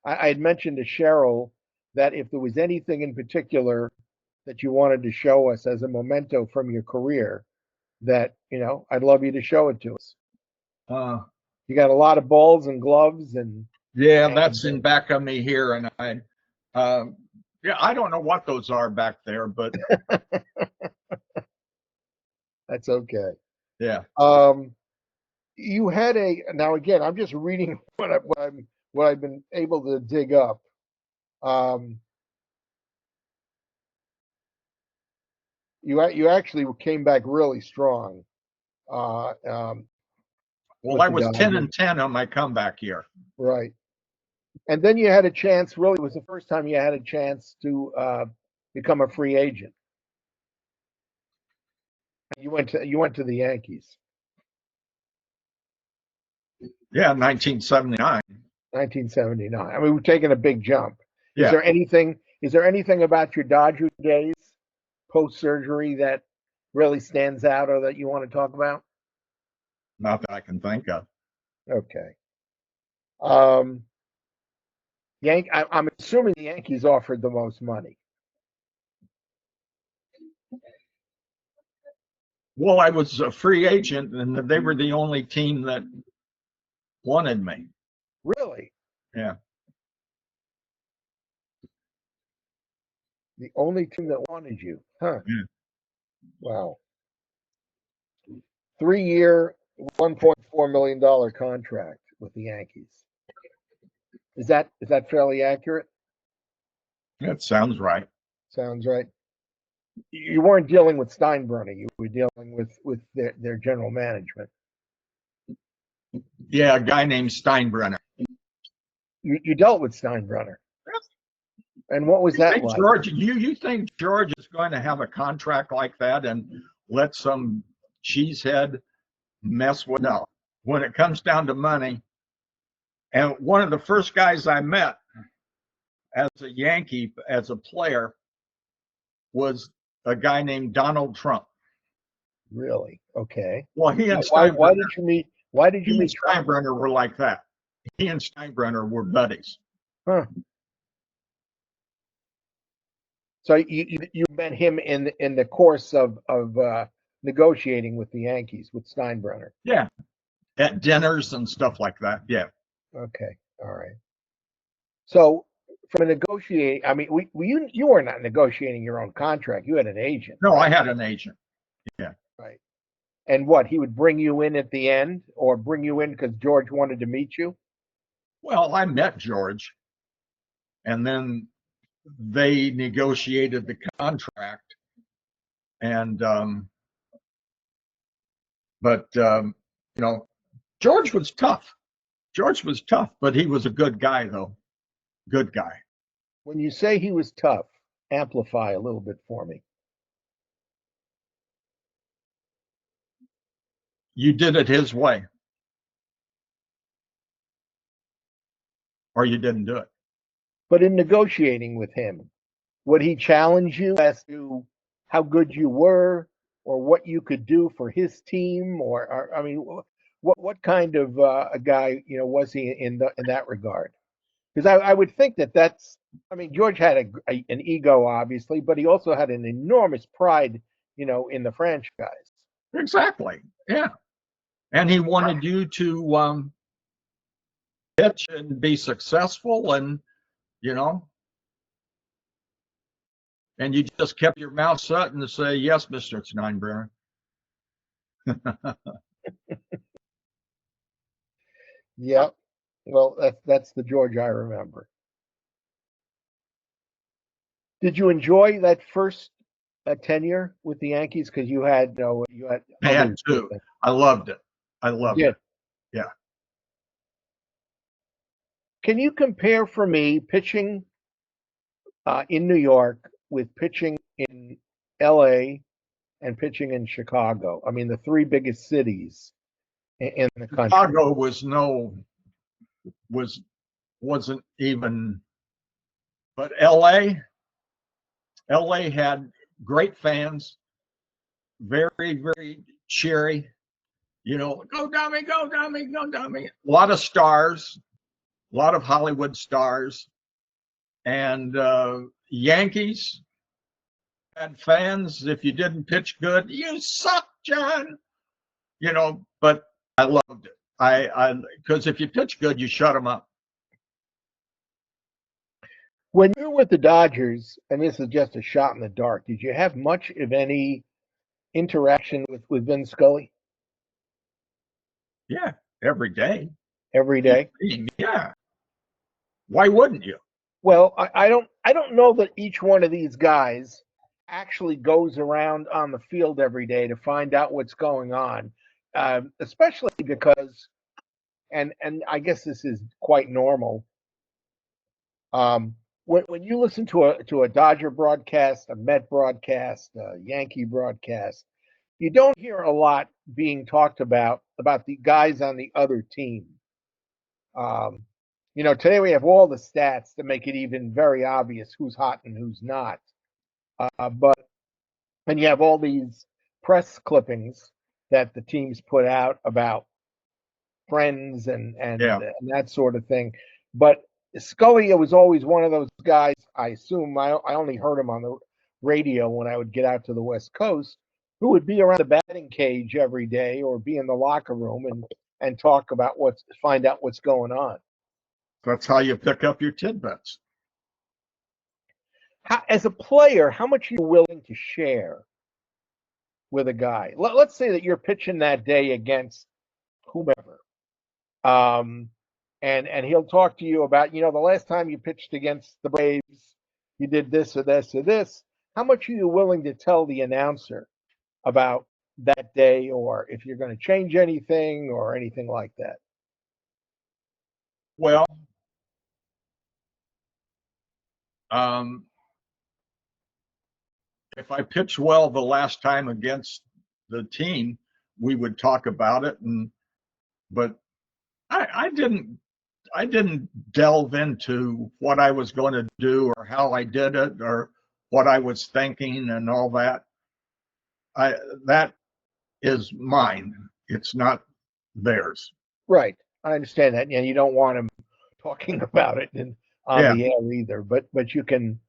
I had mentioned to Cheryl that if there was anything in particular that you wanted to show us as a memento from your career, that, I'd love you to show it to us. Uh, You got a lot of balls and gloves yeah, that's in back of me here. And yeah, I don't know what those are back there, but that's okay. yeah. You had now again, I'm just reading what I've been able to dig up. You actually came back really strong. Well, I was 10-10 on my comeback year. Right. And then you had a chance, really, it was the first time you had a chance to become a free agent. You went to the Yankees. Yeah, 1979. 1979. I mean, we're taking a big jump. Yeah. Is there anything about your Dodger days post surgery that really stands out or that you want to talk about? Not that I can think of. Okay. I'm assuming the Yankees offered the most money. Well, I was a free agent, and they were the only team that wanted me. Really? Yeah. The only team that wanted you, huh? Yeah. Wow. 3-year, $1.4 million contract with the Yankees. Is that fairly accurate? That sounds right. Sounds right. You weren't dealing with Steinbrenner. You were dealing with their general management. Yeah, a guy named Steinbrenner. You dealt with Steinbrenner. And what was that like? George, you think George is going to have a contract like that and let some cheesehead mess with it? When it comes down to money, and one of the first guys I met as a Yankee, as a player, was a guy named Donald Trump. Really? Okay. Well, he and why did you meet? Why did you meet Steinbrenner? Were like that. He and Steinbrenner were buddies. Huh. So you met him in the course of negotiating with the Yankees with Steinbrenner. Yeah, at dinners and stuff like that. Yeah. Okay. All right. So from a negotiating, I mean, you were not negotiating your own contract. You had an agent. No, I had an agent. Yeah. Right. And what, he would bring you in at the end, or bring you in because George wanted to meet you? Well, I met George, and then they negotiated the contract, and George was tough. George was tough, but he was a good guy, though. Good guy. When you say he was tough, amplify a little bit for me. You did it his way, or you didn't do it. But in negotiating with him, would he challenge you as to how good you were, or what you could do for his team, or I mean, what kind of a guy was he in that regard? Because I would think that's. I mean, George had an ego, obviously, but he also had an enormous pride, in the franchise. Exactly. Yeah. And he wanted you to pitch and be successful, and and you just kept your mouth shut and say, "Yes, Mr. Steinbrenner." Yeah. Well, that's the George I remember. Did you enjoy that first tenure with the Yankees? Because you had And too, I loved it. I loved it. Yeah. Can you compare for me pitching in New York with pitching in LA and pitching in Chicago? I mean, the three biggest cities in the country. Chicago wasn't even But LA had great fans, very, very cheery. You know, go Dummy, go Dummy, go Dummy. A lot of stars, a lot of Hollywood stars. And Yankees had fans. If you didn't pitch good, you suck, John. You know, but I loved it. I because if you pitch good, you shut them up. When you were with the Dodgers, and this is just a shot in the dark, did you have much of any interaction with Vin Scully Yeah, every day. every day? Yeah. Why wouldn't you? Well, I don't know that each one of these guys actually goes around on the field every day to find out what's going on, especially because, and I guess this is quite normal. When you listen to a Dodger broadcast, a Met broadcast, a Yankee broadcast, you don't hear a lot being talked about the guys on the other team. Um, today we have all the stats that make it even very obvious who's hot and who's not. But and you have all these press clippings that the teams put out about friends Yeah. and that sort of thing. But Scully was always one of those guys. I assume I only heard him on the radio when I would get out to the West Coast, who would be around the batting cage every day or be in the locker room and talk about find out what's going on. That's how you pick up your tidbits. As a player, how much are you willing to share with a guy? Let's say that you're pitching that day against whomever, um, and he'll talk to you about, the last time you pitched against the Braves, you did this or this or this. How much are you willing to tell the announcer about that day, or if you're going to change anything or anything like that? Well, um, if I pitched well the last time against the team, we would talk about it. But I didn't delve into what I was going to do or how I did it or what I was thinking and all that. That is mine. It's not theirs. Right. I understand that. You don't want him talking about it on Yeah. the air either. But you can,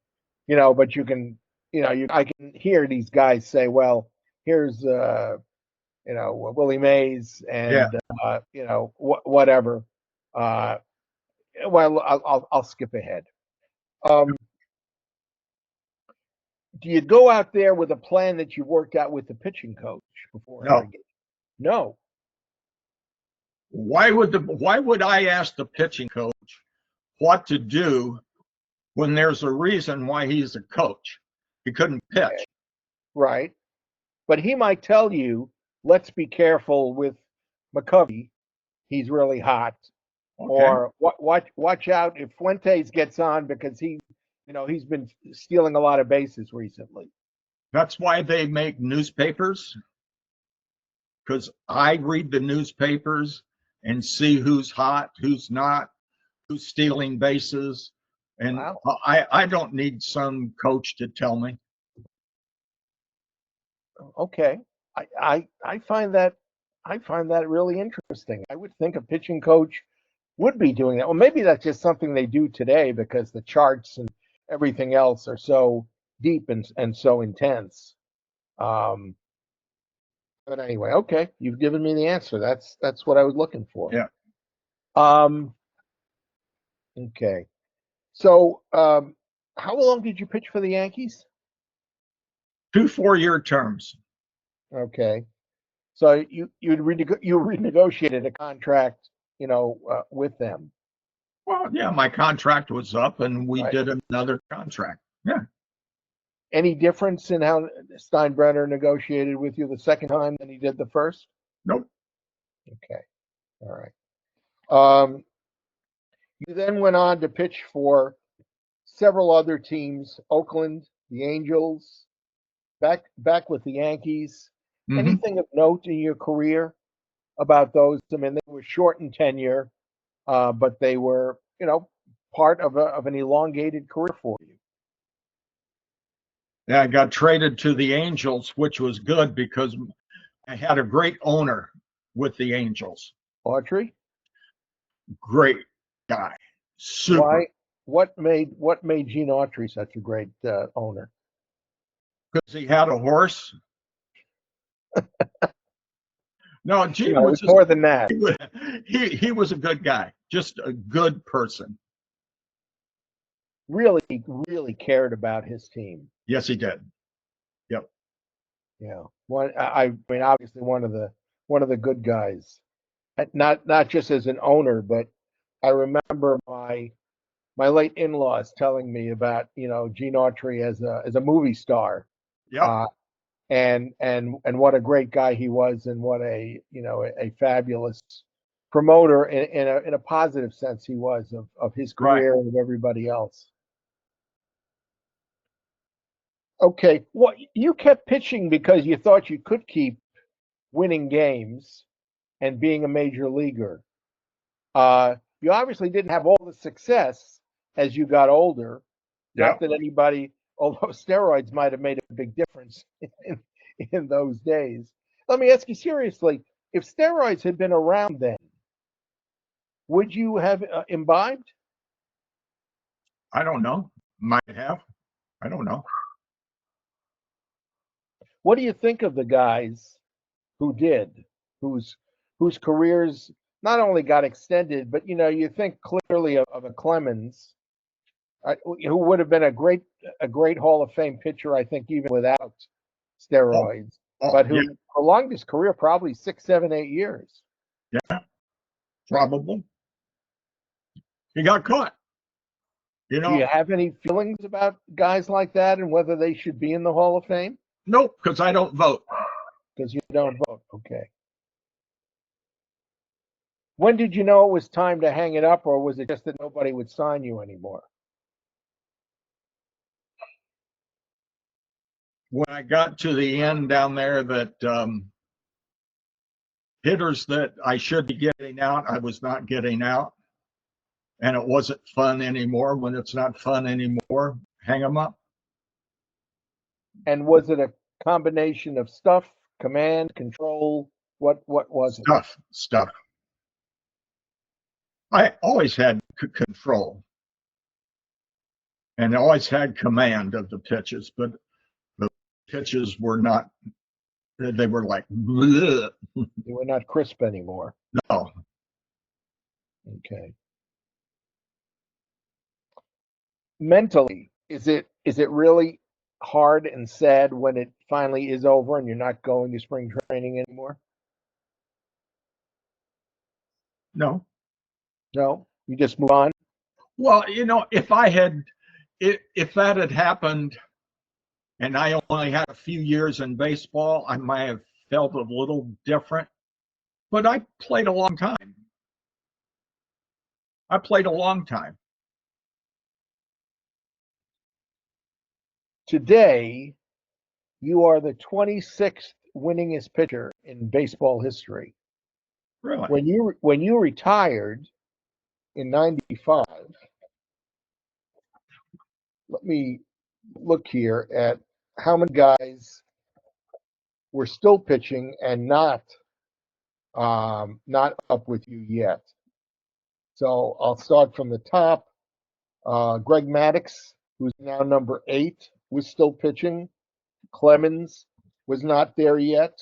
but you can, I can hear these guys say, well, here's, Willie Mays Yeah. and, whatever. Well, I'll skip ahead. Do you go out there with a plan that you worked out with the pitching coach before No. every game? No. Why would I ask the pitching coach what to do when there's a reason why he's a coach? He couldn't pitch. Right. But he might tell you, let's be careful with McCovey. He's really hot. Okay. Or watch out if Fuentes gets on because he's been stealing a lot of bases recently. That's why they make newspapers, because I read the newspapers and see who's hot, who's not, who's stealing bases. And Wow. I don't need some coach to tell me. Okay. I find that really interesting. I would think a pitching coach would be doing that. Well, maybe that's just something they do today because the charts and everything else are so deep and so intense. But anyway, okay, you've given me the answer. That's what I was looking for. Yeah. Okay. So, how long did you pitch for the Yankees? 2 4-year terms. Okay. So you renegotiated a contract, with them. Well, yeah, my contract was up and we Right. did another contract. Yeah. Any difference in how Steinbrenner negotiated with you the second time than he did the first? Nope. Okay. All right. Um, you then went on to pitch for several other teams, Oakland, the Angels, back with the Yankees. Mhm. Anything of note in your career about those? I mean, they were short in tenure, but they were, part of an elongated career for you. Yeah, I got traded to the Angels, which was good because I had a great owner with the Angels. Autry, Great guy. Super. why? What made Gene Autry such a great owner? Because he had a horse. No, Gene No, was it's just more than that. he was a good guy, just a good person. Really cared about his team. Yes, he did. Yep. Yeah. I mean, obviously one of the good guys. Not just as an owner, but I remember my late in-laws telling me about Gene Autry as a movie star, Yep. uh, and what a great guy he was, and what a fabulous promoter in a positive sense he was of his Right. career and of everybody else. Okay, well, you kept pitching because you thought you could keep winning games and being a major leaguer. You obviously didn't have all the success as you got older. Not Yep. that anybody, although steroids might have made a big difference in those days. Let me ask you seriously, if steroids had been around then, would you have imbibed? I don't know. Might have. I don't know. What do you think of the guys who did, whose careers not only got extended, but you think clearly of a Clemens, who would have been a great Hall of Fame pitcher, I think, even without Oh, steroids, oh, but yeah, who prolonged his career probably 6, 7, 8 years. yeah, probably. He got caught. You Do you know, have any feelings about guys like that and whether they should be in the Hall of Fame? nope, because I don't vote. Because you don't vote. Okay. When did you know it was time to hang it up, or was it just that nobody would sign you anymore? When I got to the end down there, that hitters that I should be getting out, I was not getting out, and it wasn't fun anymore. When it's not fun anymore, hang them up. And was it a combination of stuff, command, control? What was it? Stuff. I always had control and always had command of the pitches, but the pitches were not. They were like, bleh. You were not crisp anymore. No. Okay. Mentally, is it really hard and sad when it finally is over and you're not going to spring training anymore? No. No, you just move on. Well, if that had happened and I only had a few years in baseball, I might have felt a little different. But I played a long time. I played a long time. Today, you are the 26th winningest pitcher in baseball history. Really? When you retired in '95, let me look here at how many guys were still pitching and not up with you yet. So I'll start from the top. Greg Maddux, who's now number 8, was still pitching. Clemens was not there yet.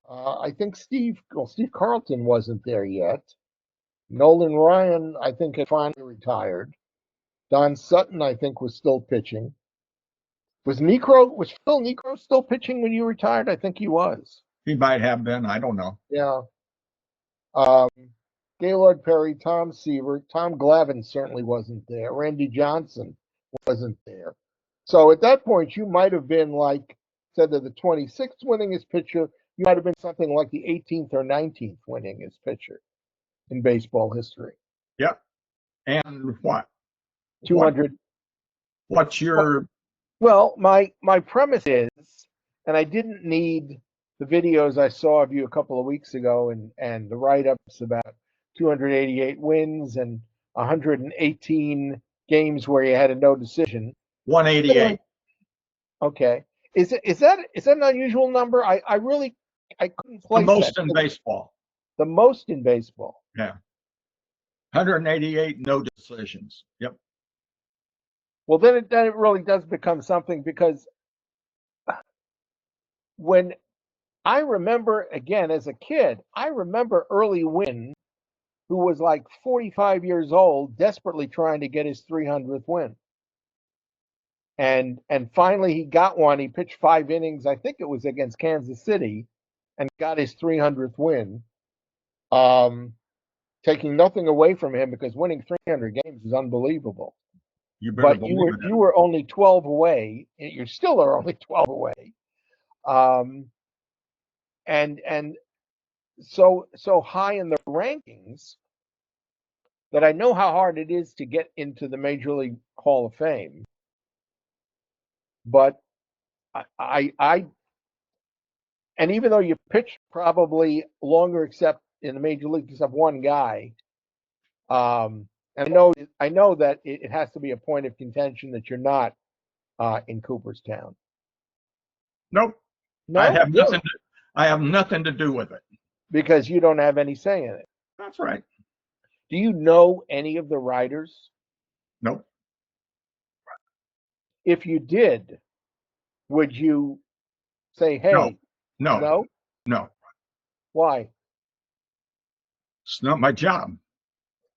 I think Steve Carlton wasn't there yet. Nolan Ryan, I think, had finally retired. Don Sutton, I think, was still pitching. Was Phil Necro still pitching when you retired? I think he was. He might have been. I don't know. Yeah. Um, Gaylord Perry, Tom Seaver, Tom Glavine certainly wasn't there. Randy Johnson wasn't there. So at that point, you might have been like, instead of the 26th winningest pitcher, you might have been something like the 18th or 19th winningest pitcher in baseball history. Yep. And what? 200. What's your? Well, my premise is, and I didn't need the videos I saw of you a couple of weeks ago and the write-ups about 288 wins and 118 games where you had a no decision. 188. Okay. Is that an unusual number? I couldn't The place most that. in baseball. The most in baseball. Yeah. 188 no decisions. Yep. Well, then it really does become something, because when I remember, again, as a kid, I remember Early Wynn, who was like 45 years old, desperately trying to get his 300th win. And finally he got one. He pitched 5 innings. I think it was against Kansas City, and got his 300th win. Taking nothing away from him, because winning 300 games is unbelievable. You better But believe it. you were only 12 away. You still are only 12 away. And so high in the rankings that I know how hard it is to get into the Major League Hall of Fame. But I and even though you pitched probably longer, except in the major league, except one guy, and I know that it has to be a point of contention that you're not in Cooperstown. Nope. No, I have really? nothing to do with it. Because you don't have any say in it. That's right. Do you know any of the writers? Nope. If you did, would you say, "Hey, No. no"? Why? It's not my job.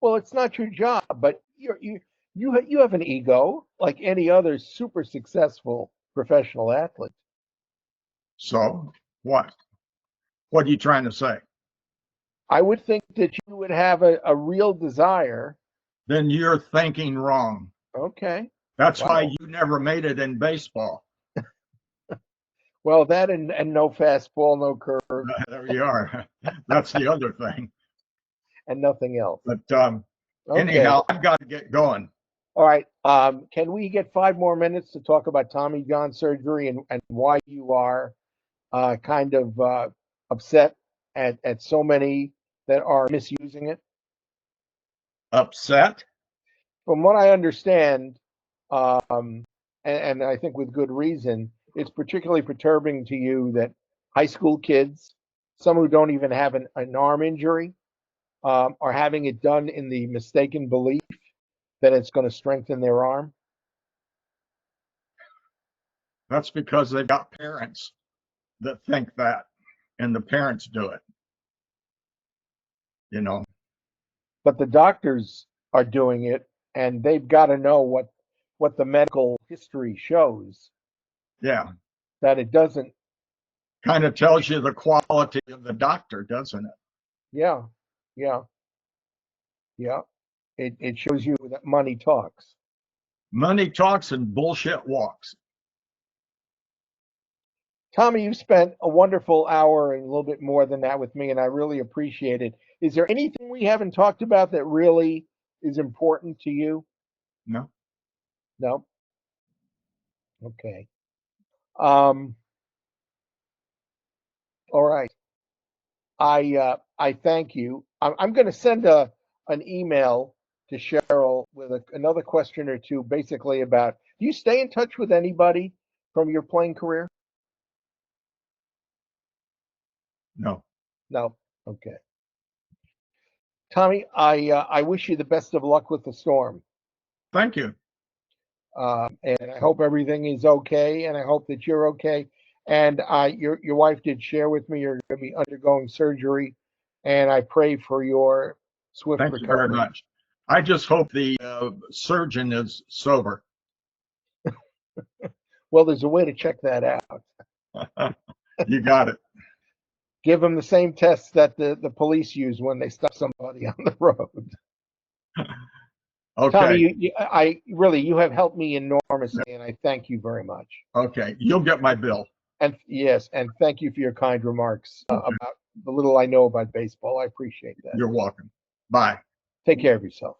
Well, it's not your job, but you have an ego like any other super successful professional athlete. So what? What are you trying to say? I would think that you would have a real desire. Then you're thinking wrong. Okay. That's Wow. why you never made it in baseball. Well, that and no fastball, no curve, There you are. That's the other thing. and nothing else. But Okay. anyhow, I've got to get going. All right. Can we get 5 more minutes to talk about Tommy John surgery and why you are kind of upset at so many that are misusing it? Upset? From what I understand, and I think with good reason, it's particularly perturbing to you that high school kids, some who don't even have an arm injury, are having it done in the mistaken belief that it's going to strengthen their arm. That's because they've got parents that think that, and the parents do it. You know. But the doctors are doing it, and they've got to know what the medical history shows, Yeah. that it doesn't. Kind of tells you the quality of the doctor, doesn't it? Yeah. It shows you that money talks. Money talks and bullshit walks. Tommy, you spent a wonderful hour and a little bit more than that with me, and I really appreciate it. Is there anything we haven't talked about that really is important to you? No. No? Okay. All right. I thank you. I'm going to send an email to Cheryl with another question or two, basically about. Do you stay in touch with anybody from your playing career? No. No. Okay. Tommy, I wish you the best of luck with the storm. Thank you. And I hope everything is okay, and I hope that you're okay. And your wife did share with me you're going to be undergoing surgery, and I pray for your swift Thank recovery. you very much. I just hope the surgeon is sober. Well, there's a way to check that out. You got it. Give them the same tests that the police use when they stop somebody on the road. Okay. Tommy, you have helped me enormously, and I thank you very much. Okay. You'll get my bill. And yes, and thank you for your kind remarks about the little I know about baseball. I appreciate that. You're welcome. Bye. Take care of yourself.